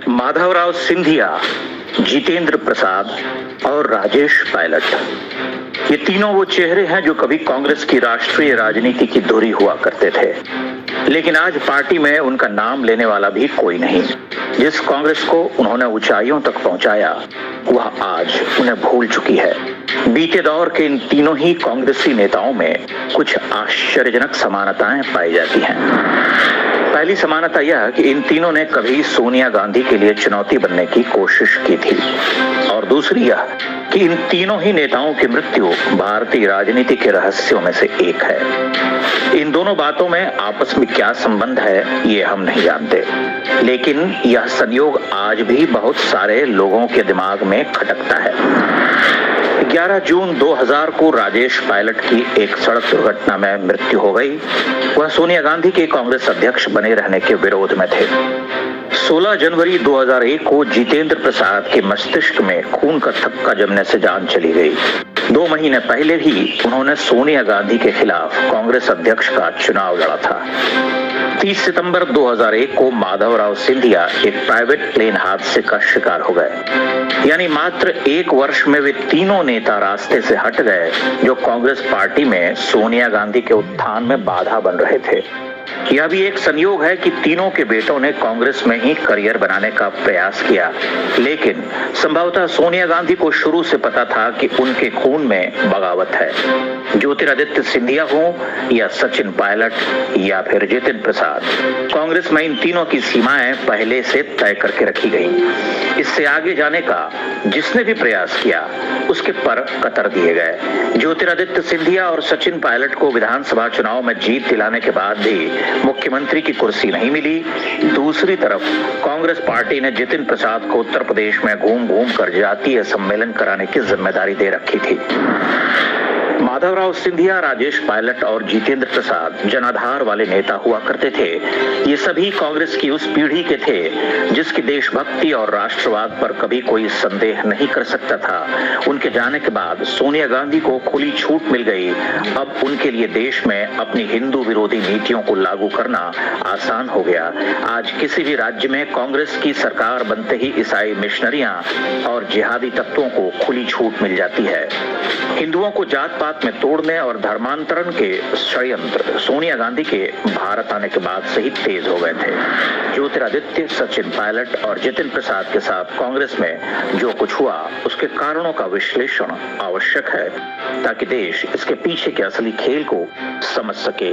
माधवराव सिंधिया, जितेंद्र प्रसाद और राजेश पायलट, ये तीनों वो चेहरे हैं जो कभी कांग्रेस की राष्ट्रीय राजनीति की धुरी हुआ करते थे, लेकिन आज पार्टी में उनका नाम लेने वाला भी कोई नहीं। जिस कांग्रेस को उन्होंने ऊंचाइयों तक पहुंचाया, वह आज उन्हें भूल चुकी है। बीते दौर के इन तीनों ही कांग्रेसी नेताओं में कुछ आश्चर्यजनक समानताएं पाई जाती हैं। पहली समानता यह कि इन तीनों ने कभी सोनिया गांधी के लिए चुनौती बनने की कोशिश की थी, और दूसरी यह कि इन तीनों ही नेताओं की मृत्यु भारतीय राजनीति के रहस्यों में से एक है। इन दोनों बातों में आपस में क्या संबंध है, ये हम नहीं जानते, लेकिन यह संयोग आज भी बहुत सारे लोगों के दिमाग में खटकता है। 11 जून 2000 को राजेश पायलट की एक सड़क दुर्घटना में मृत्यु हो गई। वह सोनिया गांधी के कांग्रेस अध्यक्ष बने रहने के विरोध में थे। 16 जनवरी 2001 को जितेंद्र प्रसाद के मस्तिष्क में खून का थक्का जमने से जान चली गई। 2 महीने पहले ही उन्होंने सोनिया गांधी के खिलाफ कांग्रेस अध्यक्ष का चुनाव लड़ा था। 30 सितंबर 2001 को माधवराव सिंधिया एक प्राइवेट प्लेन हादसे का शिकार हो गए। यानी मात्र 1 वर्ष में वे तीनों नेता रास्ते से हट गए जो कांग्रेस पार्टी में सोनिया गांधी के उत्थान में बाधा बन रहे थे। यह भी एक संयोग है कि तीनों के बेटों ने कांग्रेस में ही करियर बनाने का प्रयास किया, लेकिन संभवतः सोनिया गांधी को शुरू से पता था कि उनके खून में बगावत है। ज्योतिरादित्य सिंधिया हो या सचिन पायलट या फिर जितेंद्र प्रसाद, कांग्रेस में इन तीनों की सीमाएं पहले से तय करके रखी गई। इससे आगे जाने का जिसने भी प्रयास किया उसके पर कतर दिए गए। ज्योतिरादित्य सिंधिया और सचिन पायलट को विधानसभा चुनाव में जीत दिलाने के बाद भी मुख्यमंत्री की कुर्सी नहीं मिली। दूसरी तरफ कांग्रेस पार्टी ने जितेंद्र प्रसाद को उत्तर प्रदेश में घूम घूम कर जातीय सम्मेलन कराने की जिम्मेदारी दे रखी थी। माधवराव सिंधिया, राजेश पायलट और जितेंद्र प्रसाद जनाधार वाले नेता हुआ करते थे। ये सभी कांग्रेस की उस पीढ़ी के थे जिसकी देशभक्ति और राष्ट्रवाद पर कभी कोई संदेह नहीं कर सकता था। उनके जाने के बाद सोनिया गांधी को खुली छूट मिल गई। अब उनके लिए देश में अपनी हिंदू विरोधी नीतियों को लागू करना आसान हो गया। आज किसी भी राज्य में कांग्रेस की सरकार बनते ही ईसाई मिशनरियां और जिहादी तत्वों को खुली छूट मिल जाती है। हिंदुओं को जात पात में तोड़ने और धर्मांतरण के षड्यंत्र सोनिया गांधी के भारत आने के बाद से ही तेज हो गए थे। ज्योतिरादित्य, सचिन पायलट और जितेंद्र प्रसाद के साथ कांग्रेस में जो कुछ हुआ उसके कारणों का विश्लेषण आवश्यक है ताकि देश इसके पीछे के असली खेल को समझ सके।